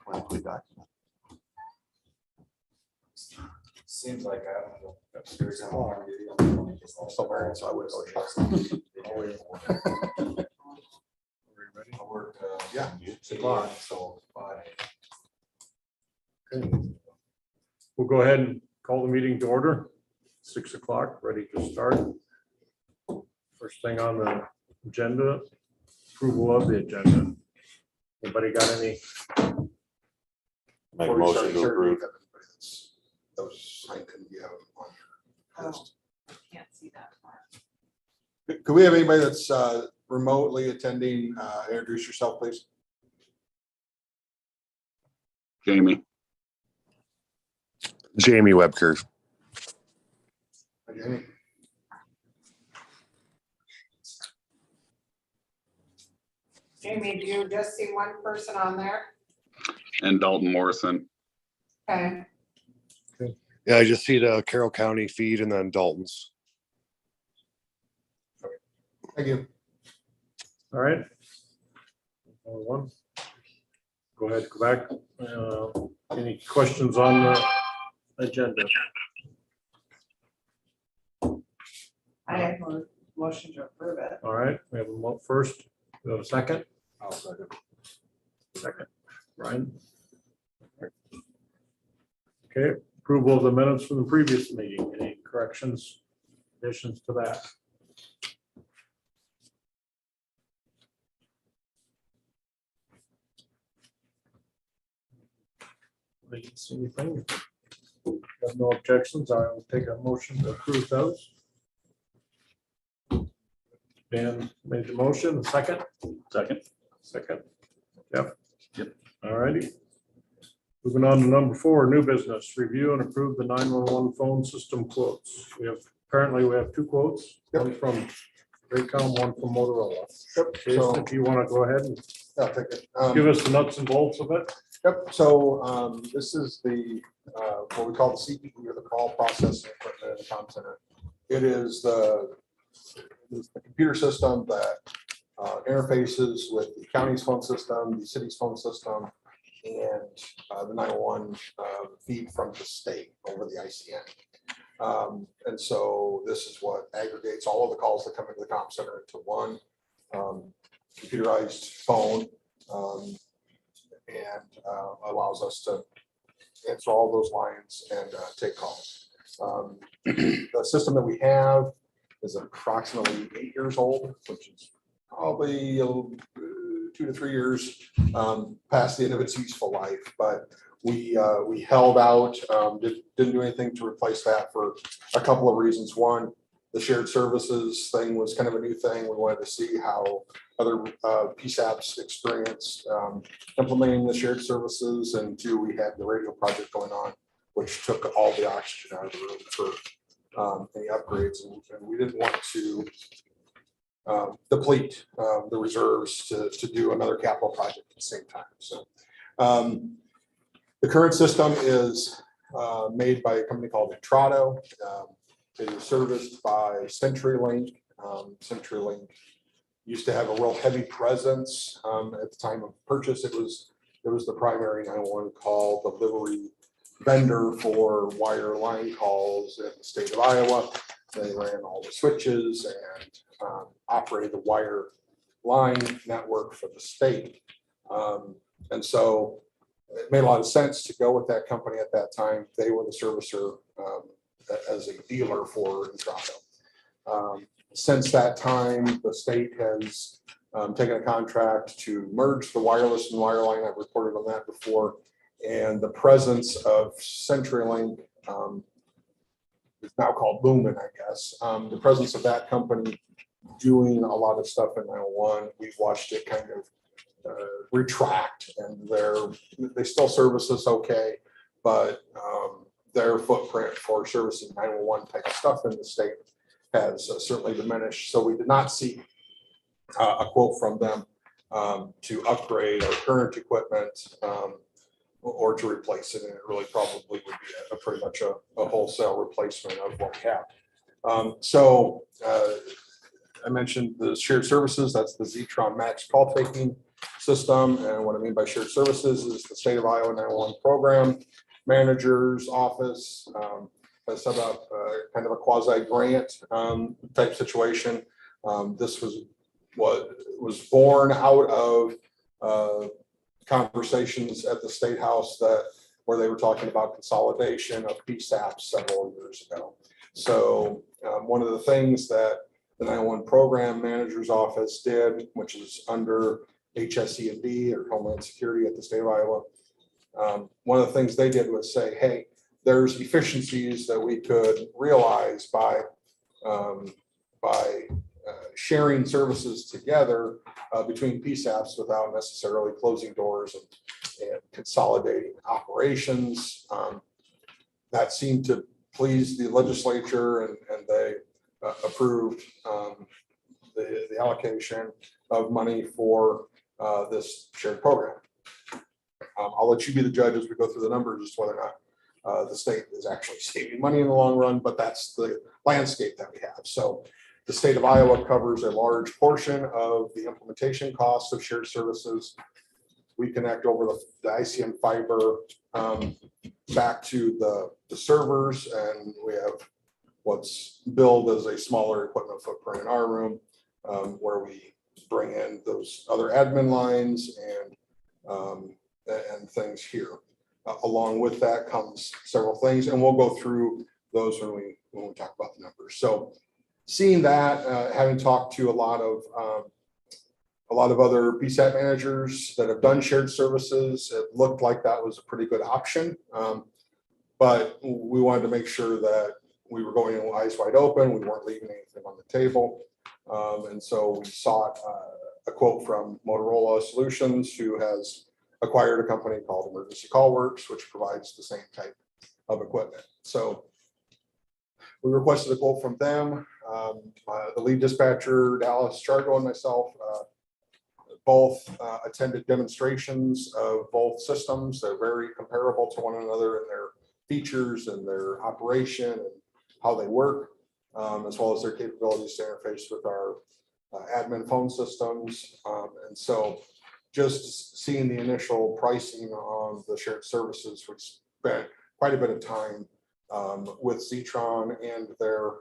clinically documented. Seems like I don't know. Upstairs. So variant, so I would go check. I worked, Yeah, 6 o'clock, so 5. We'll go ahead and call the meeting to order. 6 o'clock, ready to start. First thing on the agenda, approval of the agenda. Anybody got any? Make a motion to approve. Those I couldn't be out on your list. Can't see that far. Could we have anybody that's remotely attending, introduce yourself, please? Jamie. Jamie Webker. Jamie? Jamie, do you just see one person on there? And Dalton Morrison. Okay, Yeah, I just see the Carroll County feed and then Dalton's. Thank you. All right. One. Go ahead, go back. Any questions on the agenda? I have a motion to approve it. All right, we have a vote first. We have a second. I'll second. Second, Brian. Okay, approval of the minutes from the previous meeting. Any corrections, additions to that? I didn't see anything. Have no objections. I will take a motion to approve those. Dan made the motion, second. Second. Yep. All righty. Moving on to number 4, new business, review and approve the 911 phone system quotes. Apparently we have 2 quotes, one from Raycom, one from Motorola. Yep. Jason, So if you want to go ahead and I'll take it. give us the nuts and bolts of it. Yep, so this is the, what we call the CPE, or the call processing equipment in the comm center. It is the computer system that interfaces with the county's phone system, the city's phone system, and the 911 feed from the state over the ICN. And so this is what aggregates all of the calls that come into the comm center into one computerized phone. And allows us to answer all those lines and take calls. The system that we have is approximately 8 years old, which is probably 2 to 3 years past the end of its useful life. But we held out, didn't do anything to replace that for a couple of reasons. One, the shared services thing was kind of a new thing. We wanted to see how other PSAPs experienced implementing the shared services. And 2, we had the radio project going on, which took all the oxygen out of the room for any upgrades. And we didn't want to deplete the reserves to do another capital project at the same time. So the current system is made by a company called Intrado. It is serviced by CenturyLink. CenturyLink used to have a real heavy presence at the time of purchase. It was the primary 911 call delivery vendor for wire line calls in the state of Iowa. They ran all the switches and operated the wire line network for the state. And so it made a lot of sense to go with that company at that time. They were the servicer as a dealer for Intrado. Since that time, the state has taken a contract to merge the wireless and wireline. I've reported on that before. And the presence of CenturyLink is now called Lumen, I guess. The presence of that company doing a lot of stuff in 911, we've watched it kind of retract, and they still service us okay, but their footprint for servicing 911 type of stuff in the state has certainly diminished. So we did not see a quote from them to upgrade our current equipment or to replace it. And it really probably would be a pretty much a wholesale replacement of what we have. So I mentioned the shared services. That's the Zetron Max call taking. system. And what I mean by shared services is the state of Iowa 911 program manager's office has set up kind of a quasi grant type situation. This was what was born out of conversations at the State House where they were talking about consolidation of PSAPs several years ago. So one of the things that the 911 program manager's office did, which is under HSE&D or Homeland Security at the state of Iowa, one of the things they did was say, hey, there's efficiencies that we could realize by sharing services together between PSAPs without necessarily closing doors and consolidating operations. That seemed to please the legislature, and they approved the allocation of money for this shared program. I'll let you be the judge as we go through the numbers as to whether or not the state is actually saving money in the long run, but that's the landscape that we have. So the state of Iowa covers a large portion of the implementation costs of shared services. We connect over the ICM fiber back to the servers, and we have what's billed as a smaller equipment footprint in our room, where we bring in those other admin lines and things here. Along with that comes several things, and we'll go through those when we talk about the numbers. So seeing that, having talked to a lot of other PSAT managers that have done shared services, it looked like that was a pretty good option. But we wanted to make sure that we were going in eyes wide open. We weren't leaving anything on the table. And so we sought a quote from Motorola Solutions, who has acquired a company called Emergency Call Works, which provides the same type of equipment. So we requested a quote from them. The lead dispatcher, Dallas Chargo, and myself both attended demonstrations of both systems. They're very comparable to one another in their features and their operation and how they work, as well as their capabilities to interface with our admin phone systems. And so just seeing the initial pricing on the shared services, we spent quite a bit of time with Zetron and their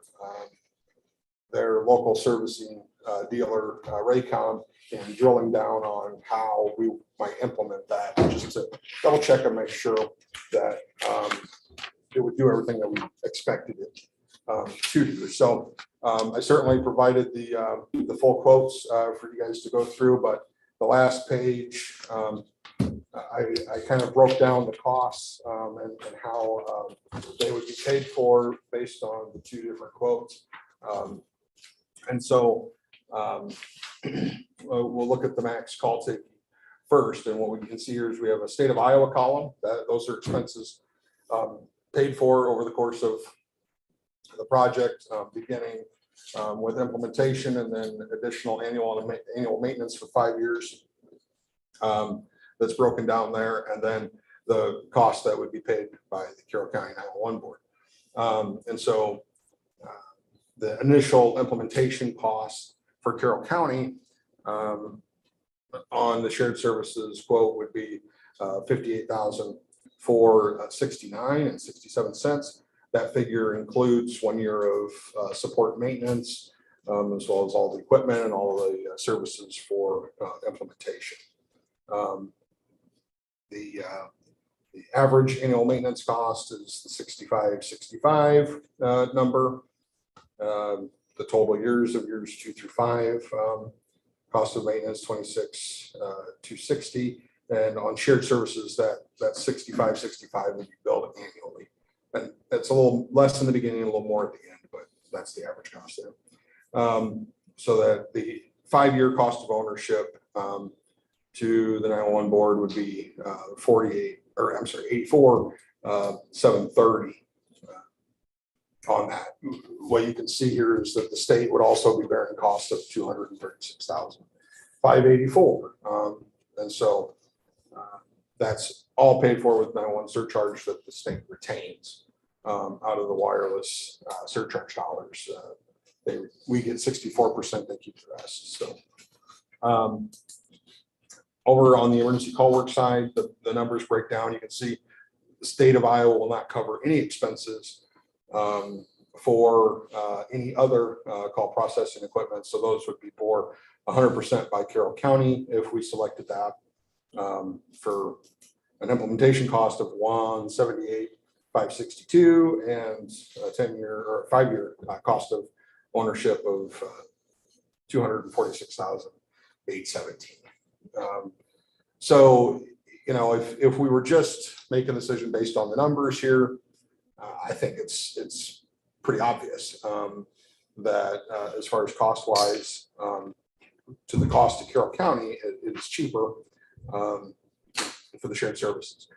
local servicing dealer, Raycom, and drilling down on how we might implement that, just to double check and make sure that it would do everything that we expected it to do. So I certainly provided the full quotes for you guys to go through, but the last page, I kind of broke down the costs and how they would be paid for based on the two different quotes. And so we'll look at the max call taking first. And what we can see here is we have a state of Iowa column. Those are expenses paid for over the course of the project, beginning with implementation and then additional annual maintenance for 5 years. That's broken down there, and then the cost that would be paid by the Carroll County 911 board. And so the initial implementation costs for Carroll County on the shared services quote would be $58,469 and 67 cents. That figure includes 1 year of support and maintenance, as well as all the equipment and all the services for implementation. The average annual maintenance cost is the 6565 number. The total years of years 2 through 5, cost of maintenance 26,260, and on shared services that 6565 would be billed annually, and that's a little less in the beginning, a little more at the end, but that's the average cost there. So that the 5-year cost of ownership to the 911 board would be 84,730 on that. What you can see here is that the state would also be bearing costs of 236,584, and so that's all paid for with 911 surcharge that the state retains out of the wireless surcharge dollars. We get 64%, they keep the rest. So Over on the emergency call work side, the numbers break down. You can see the state of Iowa will not cover any expenses for any other call processing equipment. So those would be for 100% by Carroll County if we selected that for an implementation cost of $178,562 and a 10-year or 5-year cost of ownership of $246,817. So, you know, if we were just making a decision based on the numbers here, I think it's pretty obvious that as far as cost wise, to the cost to Carroll County, it's cheaper for the shared services.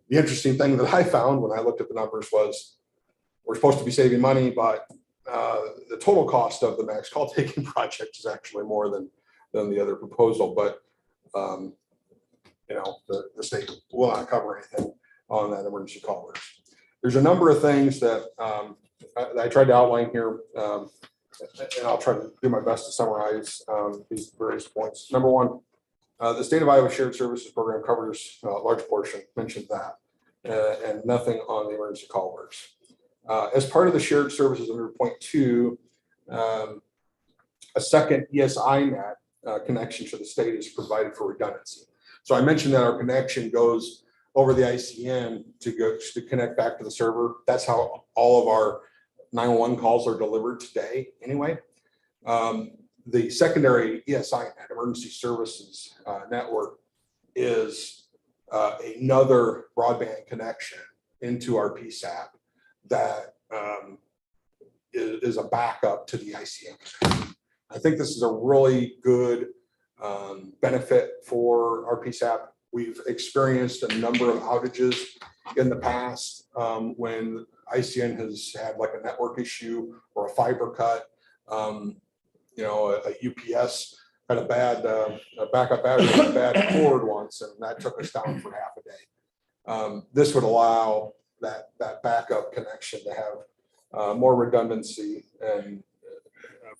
The interesting thing that I found when I looked at the numbers was we're supposed to be saving money, but the total cost of the max call taking project is actually more than the other proposal. But you know, the state will not cover anything on that emergency call works. There's a number of things that I tried to outline here, and I'll try to do my best to summarize these various points. Number one, the state of Iowa Shared Services Program covers a large portion, mentioned that, and nothing on the emergency call works. As part of the shared services under point 2, a second ESI net connection to the state is provided for redundancy. So I mentioned that our connection goes over the ICN to connect back to the server. That's how all of our 911 calls are delivered today anyway. The secondary ESI net, emergency services network, is another broadband connection into our PSAP that is a backup to the ICN. I think this is a really good benefit for our PSAP. We've experienced a number of outages in the past when ICN has had like a network issue or a fiber cut. You know, a UPS had a bad backup battery, had a bad cord once, and that took us down for half a day. This would allow that backup connection to have more redundancy and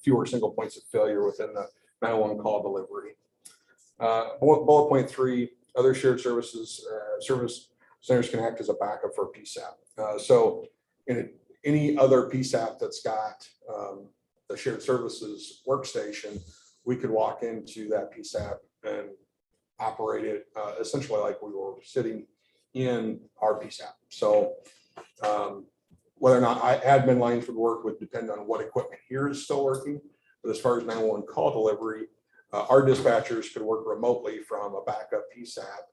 fewer single points of failure within the 911 call delivery. Bullet point 3, other shared services, service centers can act as a backup for PSAP. So in any other PSAP that's got the shared services workstation, we could walk into that PSAP and operate it essentially like we were sitting in our PSAP. So whether or not admin lines would work would depend on what equipment here is still working. But as far as 911 call delivery, our dispatchers could work remotely from a backup PSAP,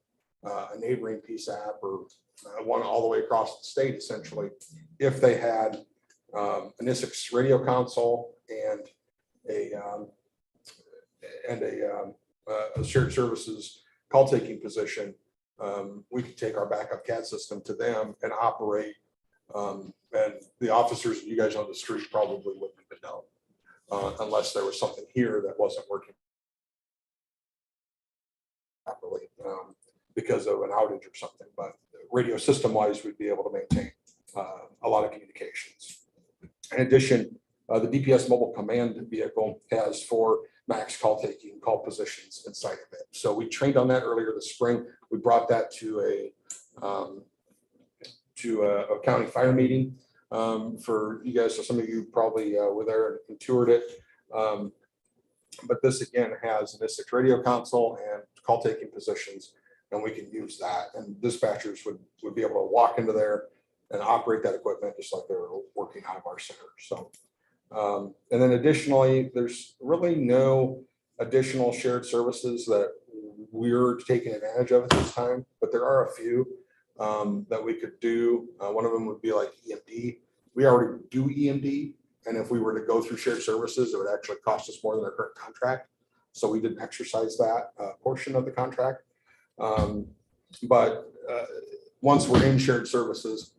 a neighboring PSAP, or one all the way across the state, essentially, if they had an ISIX radio console and a shared services call taking position. We could take our backup CAD system to them and operate. And the officers, you guys on the street, probably wouldn't even know unless there was something here that wasn't working properly because of an outage or something. But radio system wise, we'd be able to maintain a lot of communications. In addition, the DPS mobile command vehicle has 4 max call taking call positions inside of it. So we trained on that earlier this spring. We brought that to a county fire meeting for you guys. So some of you probably were there and toured it. But this again has an ISIX radio console and call taking positions, and we can use that. And dispatchers would be able to walk into there and operate that equipment just like they're working out of our center. So, and then additionally, there's really no additional shared services that we're taking advantage of at this time, but there are a few that we could do. One of them would be like EMD. We already do EMD, and if we were to go through shared services, it would actually cost us more than our current contract. So we didn't exercise that portion of the contract. But once we're in shared services,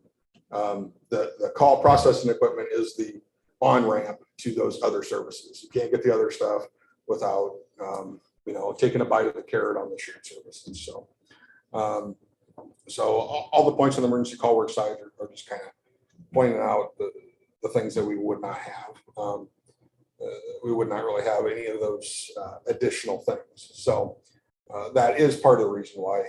the call processing equipment is the on-ramp to those other services. You can't get the other stuff without taking a bite of the carrot on the shared services. So all the points on the emergency call work side are just kind of pointing out the things that we would not have. We would not really have any of those additional things. So that is part of the reason why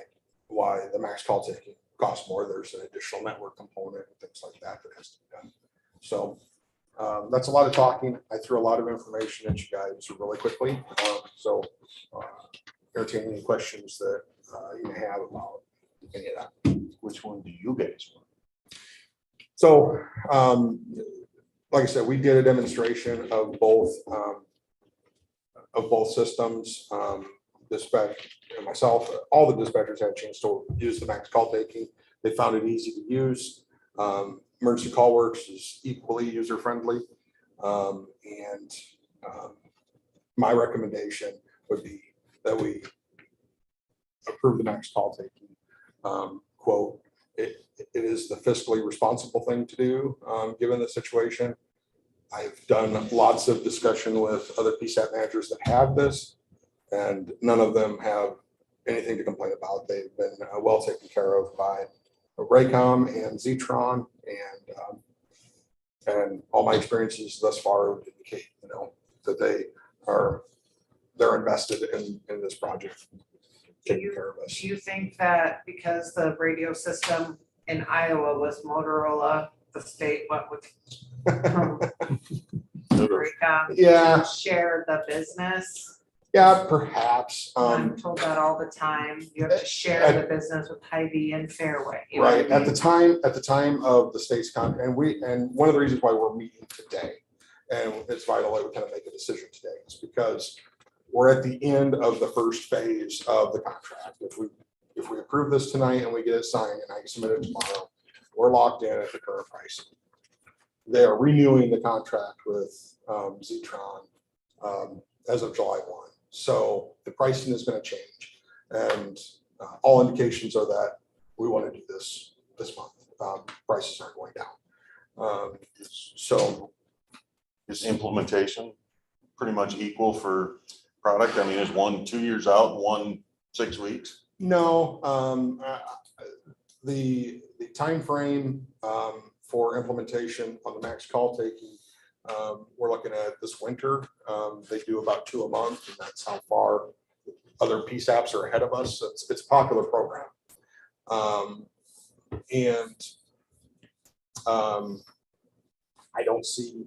the max call taking costs more. There's an additional network component and things like that that has to be done. So that's a lot of talking. I threw a lot of information at you guys really quickly. So entertain any questions that you may have about any of that. Which one do you guys want? So like I said, we did a demonstration of both systems. Dispatch and myself, all the dispatchers had a chance to use the max call taking. They found it easy to use. Emergency Call Works is equally user friendly. My recommendation would be that we approve the max call taking quote. It is the fiscally responsible thing to do given the situation. I've done lots of discussion with other PSAP managers that have this, and none of them have anything to complain about. They've been well taken care of by Raycom and Zetron, and all my experiences thus far would indicate, that they're invested in this project, taking care of us. Do you think that because the radio system in Iowa was Motorola, the state went with Raycom? Yeah. Share the business? Yeah, perhaps. I'm told that all the time. You have to share the business with Hy-Vee and Fairway. You know Right, what I at the time of the state's and one of the reasons why we're meeting today, and it's vital that we kind of make a decision today, is because we're at the end of the first phase of the contract. If we approve this tonight and we get it signed and I submit it tomorrow, we're locked in at the current price. They are renewing the contract with Zetron as of July 1. So the pricing is going to change, and all indications are that we want to do this month. Prices aren't going down. So Is implementation pretty much equal for product? I mean, is one 2 years out, one 6 weeks? no, the timeframe for implementation on the max call taking, we're looking at this winter. They do about 2 a month, and that's how far other PSAPs are ahead of us. It's a popular program. I don't see,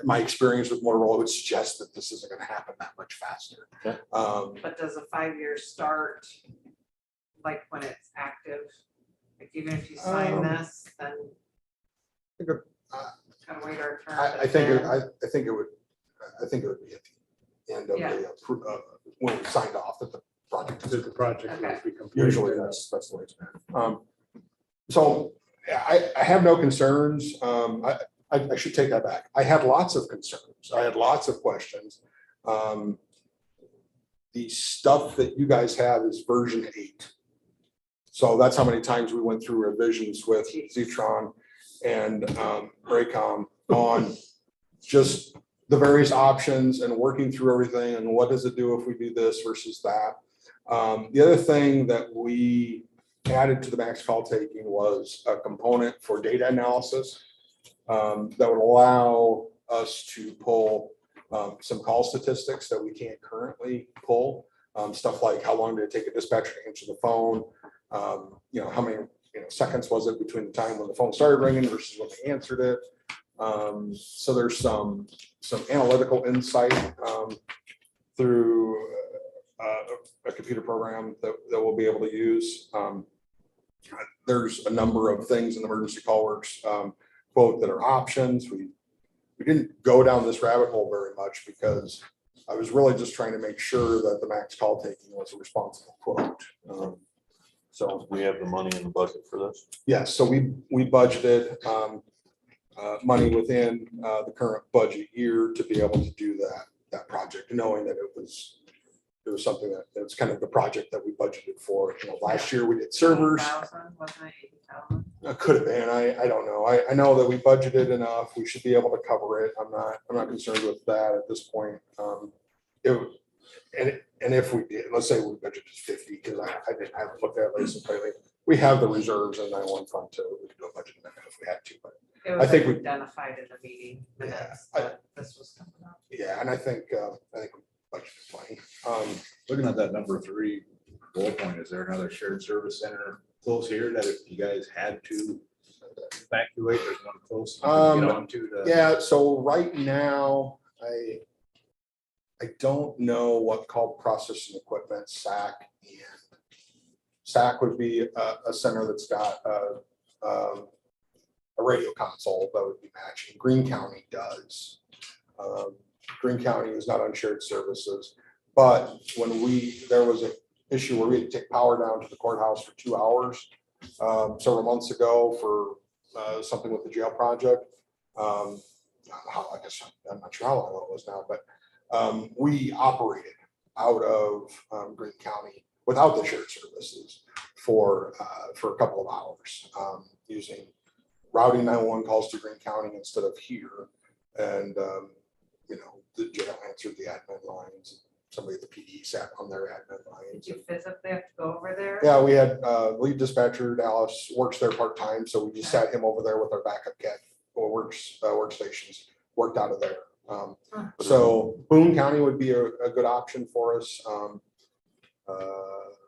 my experience with Motorola would suggest that this isn't going to happen that much faster. Okay. But does a 5-year start, like when it's active? Like even if you sign this, then gotta wait our turn. I think it would be at the end of the when we signed off that the project is The project Okay. will be completed. usually that's the way it's been. So I have no concerns. I should take that back. I had lots of concerns. I had lots of questions. The stuff that you guys have is version 8. So that's how many times we went through revisions with Zetron and Raycom on just the various options and working through everything and what does it do if we do this versus that. The other thing that we added to the max call taking was a component for data analysis that would allow us to pull some call statistics that we can't currently pull. Stuff like how long did it take a dispatcher to answer the phone? How many seconds was it between the time when the phone started ringing versus when they answered it? So there's some analytical insight through a computer program that we'll be able to use. There's a number of things in the Emergency Call Works quote that are options. We didn't go down this rabbit hole very much because I was really just trying to make sure that the max call taking was a responsible quote. So We have the money in the budget for this. yes, so we budgeted money within the current budget year to be able to do that project, knowing that it was something that's kind of the project that we budgeted for. Last year we did servers. 80,000, wasn't it 80,000? Could have been. I don't know. I know that we budgeted enough. We should be able to cover it. I'm not concerned with that at this point. And if we did, let's say we budgeted 50, because I haven't looked at it lately. We have the reserves in 911 fund too. We could do a budget amendment if we had to, but It was I think we- identified in the meeting minutes Yeah, that this was coming up. yeah, and I think we budgeted plenty. Looking at that number 3, goal point, is there another shared service center close here that if you guys had to evacuate, there's one close you can get onto to? Yeah, so right now, I don't know what called processing equipment, SAC, and SAC would be a center that's got a radio console that would be matching. Greene County does. Greene County is not on shared services, but when there was an issue where we had to take power down to the courthouse for 2 hours several months ago for something with the jail project. I guess I'm not sure how long it was now, but we operated out of Greene County without the shared services for a couple of hours using routing 911 calls to Greene County instead of here. And, the jail answered the admin lines. Somebody at the PD sat on their admin lines. Did you physically have to go over there? Yeah, we had lead dispatcher Dallas works there part-time, so we just sat him over there with our backup cat or workstations, worked out of there. So Boone County would be a good option for us.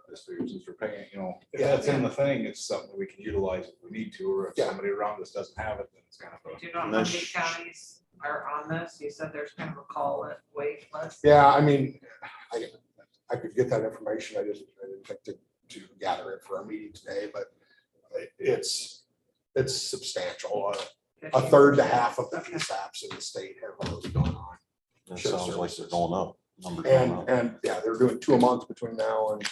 Just figures since we're paying, if Yeah. that's in the thing, it's something that we can utilize if we need to, or if Yeah. somebody around us doesn't have it, then it's kind of Do you know how And many that's- counties are on this? You said there's kind of a wait list. Yeah, I mean, I could get that information. I didn't think to gather it for our meeting today, but it's substantial. A third to half of the PSAPs in the state have already gone on. It Shared sounds like services. they're going up. Numbers going up. And yeah, they're doing 2 a month between now and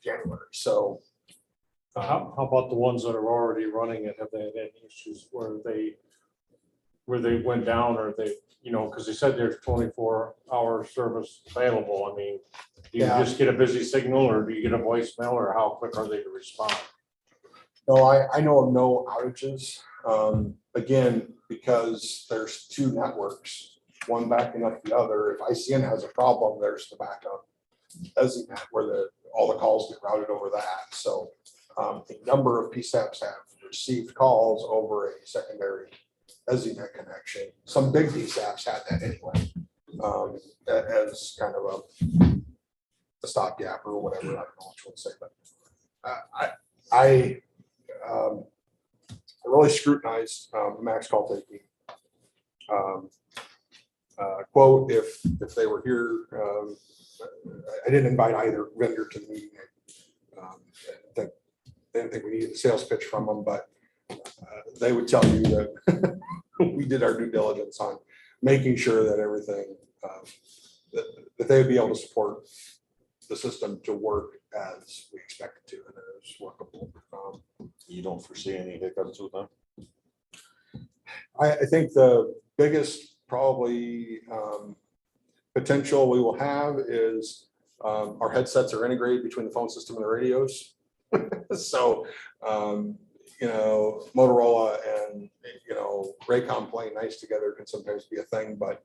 January. So How about the ones that are already running it? Have they had any issues where they went down, or they, because they said there's 24-hour service available. I mean, do you Yeah. just get a busy signal, or do you get a voicemail, or how quick are they to respond? no, I know of no outages. Again, because there's 2 networks, one backing up the other. If ICN has a problem, there's the backup EZNet where all the calls get routed over that. So a number of PSAPs have received calls over a secondary EZNet connection. Some big PSAPs had that anyway, as kind of a stopgap or whatever. I don't know what you want to say, but I really scrutinized Max call taking quote if they were here. I didn't invite either vendor to the meeting. I didn't think we needed a sales pitch from them, but they would tell you that we did our due diligence on making sure that everything that they would be able to support the system to work as we expect it to, and it was workable. You don't foresee any hiccups with them? I think the biggest probably potential we will have is our headsets are integrated between the phone system and the radios. So, Motorola and, Raycom playing nice together can sometimes be a thing, but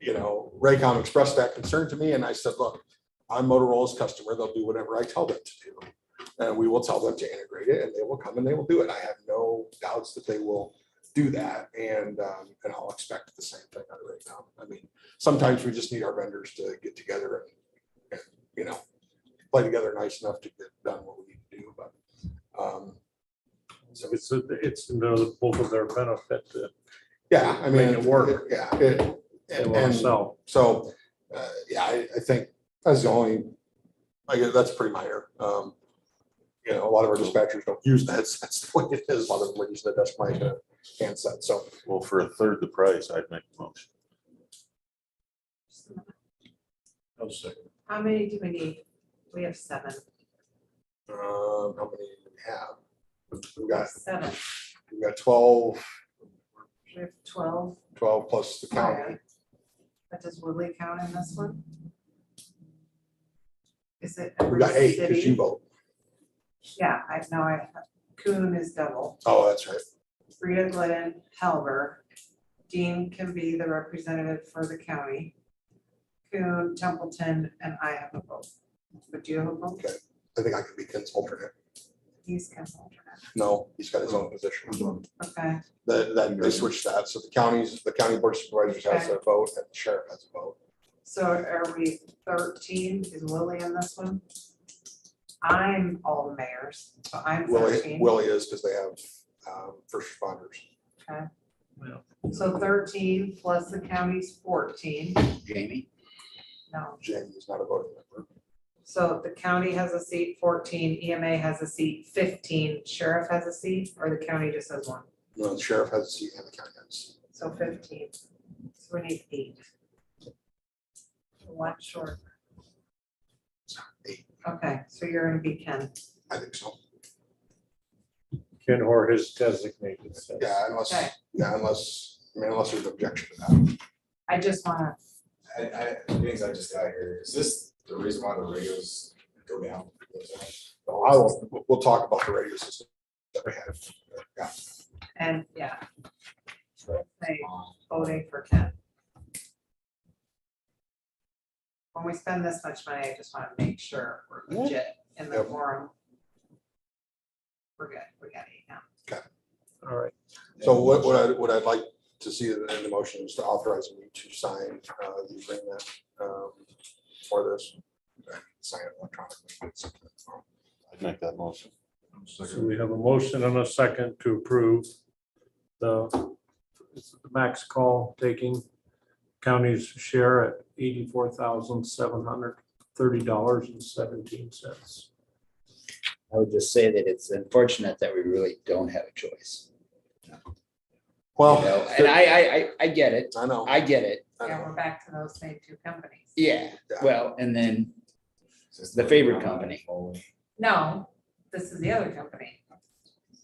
Raycom expressed that concern to me, and I said, look, I'm Motorola's customer. They'll do whatever I tell them to do. And we will tell them to integrate it, and they will come and they will do it. I have no doubts that they will do that, and I'll expect the same thing out of Raycom. I mean, sometimes we just need our vendors to get together and play together nice enough to get done what we need to do. But So it's in both of their benefit to yeah, I mean, make it work. Yeah, They want and to sell. so I think that's the only. I guess that's pretty minor. A lot of our dispatchers don't use that. That's the way it is. A lot of them use the desk mic and a handset. So Well, for a third the price, I'd make the motion. How many do we need? We have 7. how many do we have? We've got 12 We have 12. plus the county. But does Woodley count in this one? Is it We every got 8 because you city? vote. Yeah, I know. Coon is double. Oh, that's right. Rita, Glenn, Helver. Dean can be the representative for the county. Coon, Templeton, and I have a vote. But do you have a vote? Okay. I think I could be Ken's alternate. He's can alternate. No, he's got his own position. Okay, That they switched that. So the county board of supervisors has a vote and the sheriff has a vote. So are we 13? Is Willie in this one? I'm all the mayors, so I'm Willie, 13. Willie is because they have first responders. So 13 plus the county's 14. Jamie? No, Jamie is not a voting member. so the county has a seat, 14, EMA has a seat, 15, sheriff has a seat, or the county just has one? No, the sheriff has a seat and the county has a seat. So 15. So we need 8. One short. Eight. Okay, so you're gonna be Ken. I think so. Ken or his designated. says. Yeah, unless, Okay. unless there's objection to that. I just wanna, The things I just got here, is this the reason why the radios go down? We'll talk about the radio system that we have. Yeah. and yeah. Say voting for Ken. When we spend this much money, I just wanna make sure we're legit in the Yep. forum. We're good, we got 8 now. All right. So what I'd like to see in the motion is to authorize me to sign the agreement for this. Sign it electronically. I'd make that motion. So we have a motion and a second to approve the max call taking county's share at $84,730.17. I would just say that it's unfortunate that we really don't have a choice. Well, You know, and I get it. I know. I get it. I Yeah, know. we're back to those same 2 companies. Yeah, Yeah. well, and then the favorite company. No, this is the other company.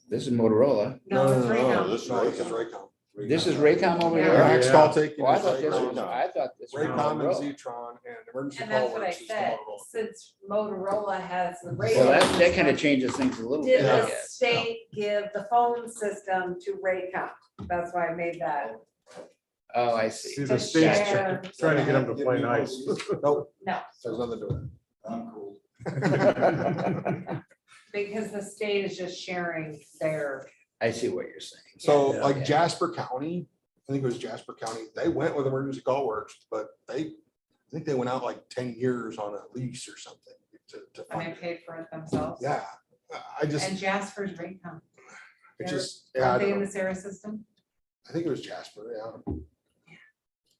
This is Motorola. No, it's Raycom. This is No, this is Raycom. Raycom. This is Raycom over Yeah. here? Max call taking. Oh, I is thought this was, Raycom. I thought this was Raycom and Motorola. Zetron and emergency And call that's what I works is said, Motorola. since Motorola has the radio. Well, that kind system, of changes things a little did bit, I the guess. state give the phone system to Raycom? That's why I made that. Oh, I see. See, To the state's share. trying to get them to play nice. Nope, No, there's nothing to do with I'm cool. it. because the state is just sharing their, I see what you're saying. So Yeah. like Jasper County, I think it was Jasper County, they went with emergency call works, but I think they went out like 10 years on a lease or something to and they fund it. paid for it themselves. Yeah, I just, And Jasper's Raycom. it just, yeah, I Are they don't in know. the Sarah system? I think it was Jasper, yeah.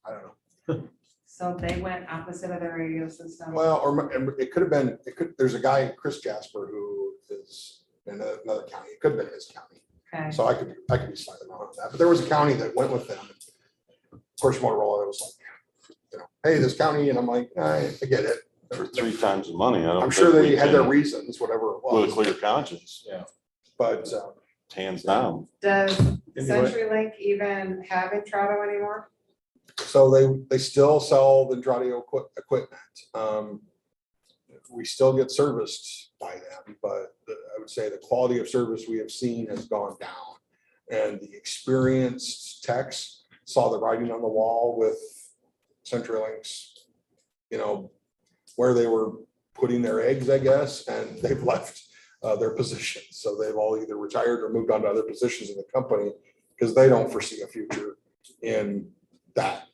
I don't know. So they went opposite of their radio system. Well, or it could have been, there's a guy, Chris Jasper, who is in another county. It could have been his county. Okay, So I could be slightly wrong on that, but there was a county that went with them. Of course, Motorola was like, hey, this county, and I'm like, I get it. For 3 times the money. I don't I'm sure think they we had their can, reasons, whatever it with a was, clear conscience, but hands down. does Anyway. CenturyLink even have Intrado anymore? so they still sell the Intradio equipment. We still get serviced by them, but I would say the quality of service we have seen has gone down. And the experienced techs saw the writing on the wall with CenturyLink's, where they were putting their eggs, I guess, and they've left their positions. So they've all either retired or moved on to other positions in the company because they don't foresee a future in that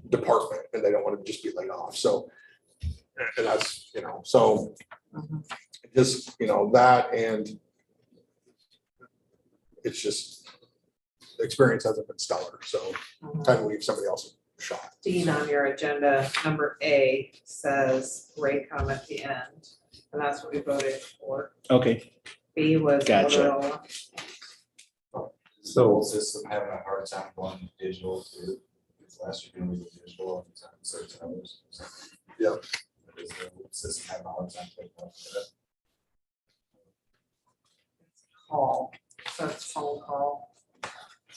department, and they don't want to just be laid off. So, and that's, so just, that, and it's just, the experience hasn't been stellar, so time to leave somebody else a shot. Dean, on your agenda, number A says Raycom at the end, and that's what we voted for. Okay, B was Gotcha. Motorola. Is the whole system having a hard time going digital too? Because last year we were digital and certain others. Yeah. Is the system having a hard time taking up with that? Call, so it's phone call,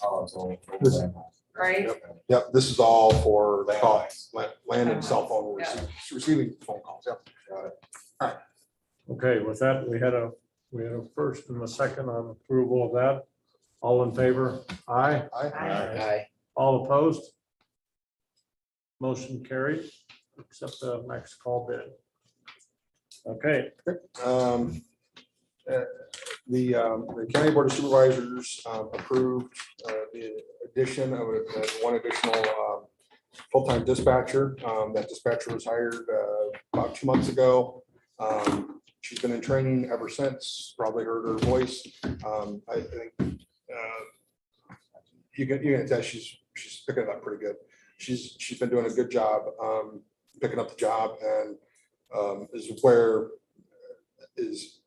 Oh, it's all. right? Yep, this is all for the call, Landlines. land and cell phone, Yeah. receiving phone calls, yep. Got it. Okay, with that, we had a first and a second on approval of that. All in favor? Aye. aye. All opposed? Motion carried, except the max call bid. Okay, The county board of supervisors approved the addition of one additional full-time dispatcher. That dispatcher was hired about 2 months ago. She's been in training ever since, probably heard her voice. I think you can tell she's picking it up pretty good. She's been doing a good job picking up the job, and is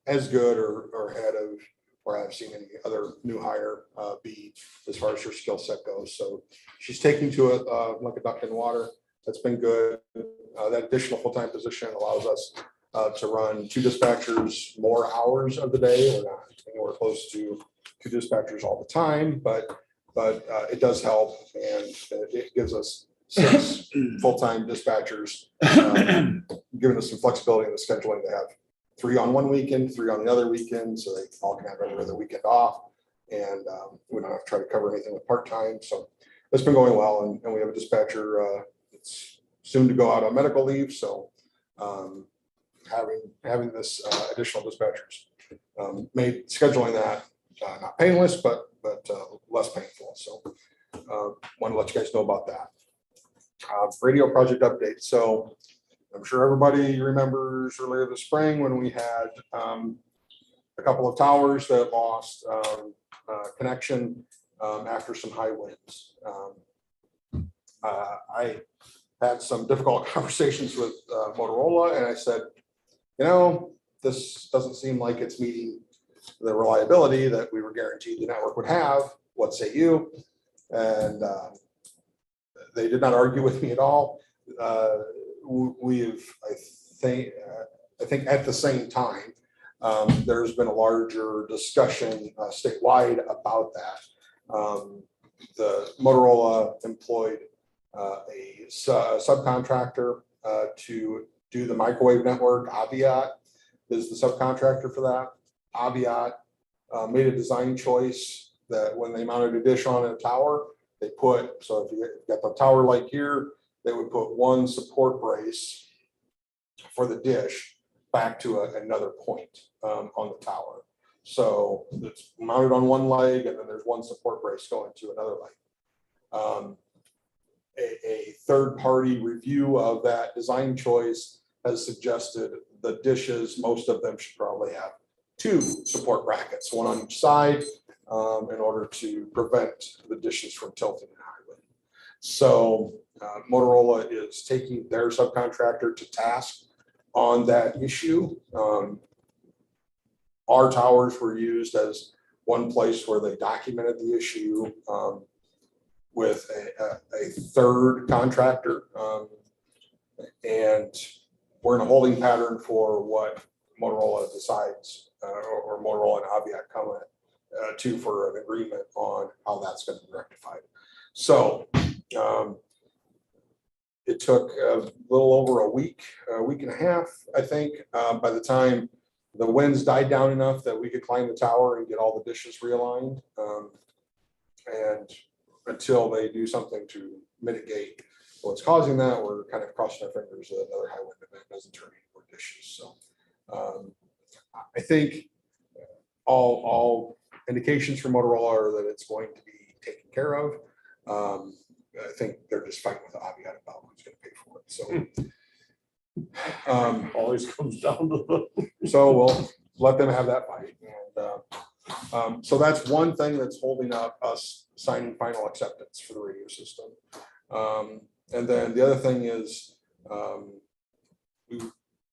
as good or ahead of where I've seen any other new hire be as far as her skill set goes. So she's taking to it like a duck in water. That's been good. That additional full-time position allows us to run 2 dispatchers more hours of the day. We're not anywhere close to 2 dispatchers all the time, but it does help, and it gives us 6 full-time dispatchers, giving us some flexibility in the scheduling to have 3 on one weekend, 3 on the other weekend, so they all can have every other weekend off. And we don't have to try to cover anything with part-time. So it's been going well, and we have a dispatcher that's soon to go out on medical leave. So having this additional dispatchers made scheduling that not painless, but less painful. So want to let you guys know about that. Radio project update. So I'm sure everybody remembers earlier this spring when we had a couple of towers that lost connection after some high winds. I had some difficult conversations with Motorola, and I said, you know, this doesn't seem like it's meeting the reliability that we were guaranteed the network would have. What say you? And they did not argue with me at all. We've, I think at the same time, there's been a larger discussion statewide about that. The Motorola employed a subcontractor to do the microwave network. Aviat is the subcontractor for that. Aviat made a design choice that when they mounted a dish on a tower, they put, so if you got the tower like here, they would put one support brace for the dish back to another point on the tower. So it's mounted on one leg, and then there's one support brace going to another leg. A third-party review of that design choice has suggested the dishes, most of them should probably have 2 support brackets, one on each side, in order to prevent the dishes from tilting in high wind. So Motorola is taking their subcontractor to task on that issue. Our towers were used as one place where they documented the issue with a third contractor. And we're in a holding pattern for what Motorola decides, or Motorola and Aviat come to for an agreement on how that's going to be rectified. So it took a little over a week and a half, I think, by the time the winds died down enough that we could climb the tower and get all the dishes realigned. And until they do something to mitigate what's causing that, we're kind of crossing our fingers that another high wind event doesn't turn any more dishes. So I think all indications from Motorola are that it's going to be taken care of. I think they're just fighting with Aviat about who's going to pay for it. So Always comes down to the. so we'll let them have that fight. And so that's one thing that's holding up us signing final acceptance for the radio system. And then the other thing is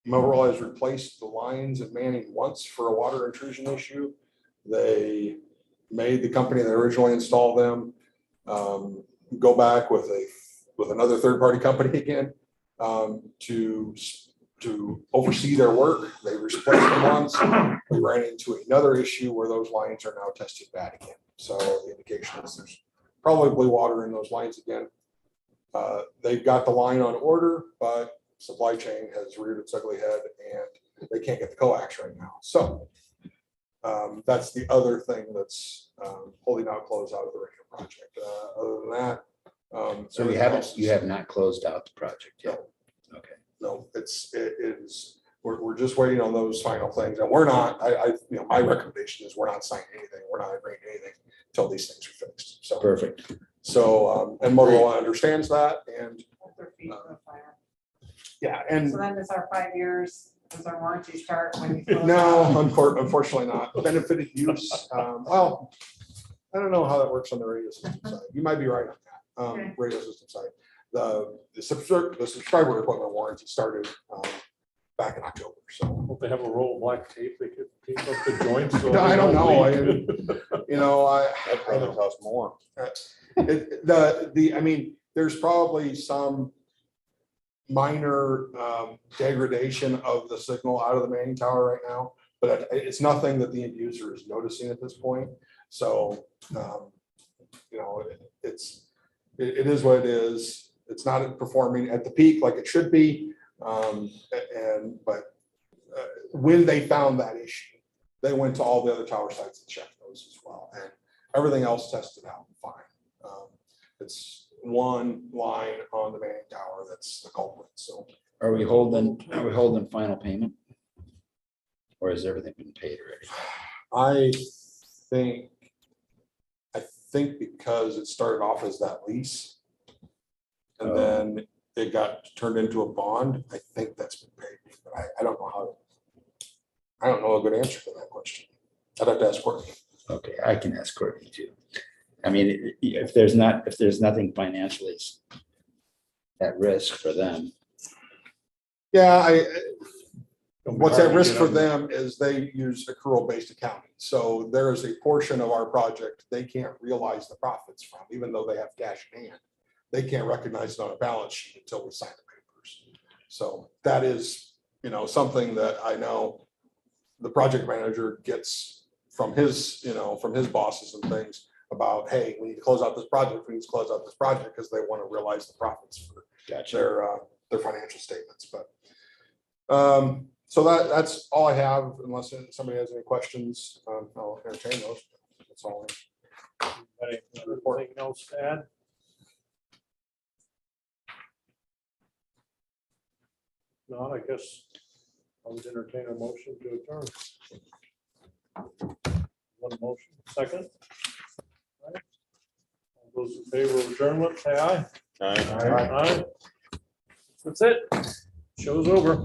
Motorola has replaced the lines and manning once for a water intrusion issue. They made the company that originally installed them go back with another third-party company again to oversee their work. They replaced them once. We ran into another issue where those lines are now tested bad again. So the indication is there's probably water in those lines again. They've got the line on order, but supply chain has reared its ugly head and they can't get the coax right now. So that's the other thing that's holding out close out of the radio project. Other than that, So you have not closed out the project yet? Okay. no, it is. We're just waiting on those final things, and we're not. My recommendation is we're not signing anything. We're not agreeing to anything until these things are fixed. So Perfect. So, and Motorola understands that, and, Hold their feet to the fire. yeah, and So then does our 5 years, does our warranty start when you close no, out? unfortunately not. Benefited use, well, I don't know how that works on the radio system side. You might be right on that, Okay. radio system side. The subscriber equipment warranty started back in October, so. Hope they have a roll of black tape they could tape up the joints. so No, I they don't know. leak. You know, That probably costs more. I mean, there's probably some minor degradation of the signal out of the main tower right now, but it's nothing that the end user is noticing at this point. So, you know, it is what it is. It's not performing at the peak like it should be. But when they found that issue, they went to all the other tower sites and checked those as well, and everything else tested out fine. It's one line on the main tower that's the culprit. So Are we holding final payment? Or has everything been paid already? I think because it started off as that lease, and Oh. then it got turned into a bond, I think that's been paid, but I don't know how. I don't know a good answer for that question. I'd have to ask Courtney. Okay, I can ask Courtney too. I mean, if there's nothing financially at risk for them, Yeah, what's at Hard to risk get for on them is they use accrual-based accounting. So there is a portion of our project they can't realize the profits from, even though they have cash in hand. They can't recognize it on a balance sheet until we sign the papers. So that is, you know, something that I know the project manager gets from his, you know, from his bosses and things about, hey, we need to close out this project, because they want to realize the profits for gotcha. their financial statements, but. So that's all I have, unless somebody has any questions, I'll entertain those. That's all. Anything else to add? No, I guess I would entertain a motion to adjourn. One motion, second. All right. All those in favor of adjournment, say aye. Aye. That's it. Show's over.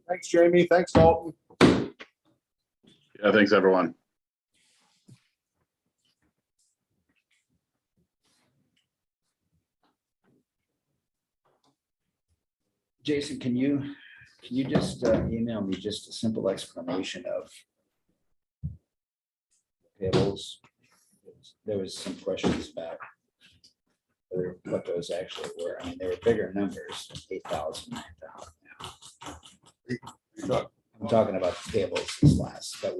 Thanks, Jamie. Thanks, Dalton. Yeah, thanks, everyone. Jason, can you just email me just a simple explanation of payables? There was some questions about what those actually were. I mean, they were bigger numbers, 8,000, 9,000. I'm talking about the payables that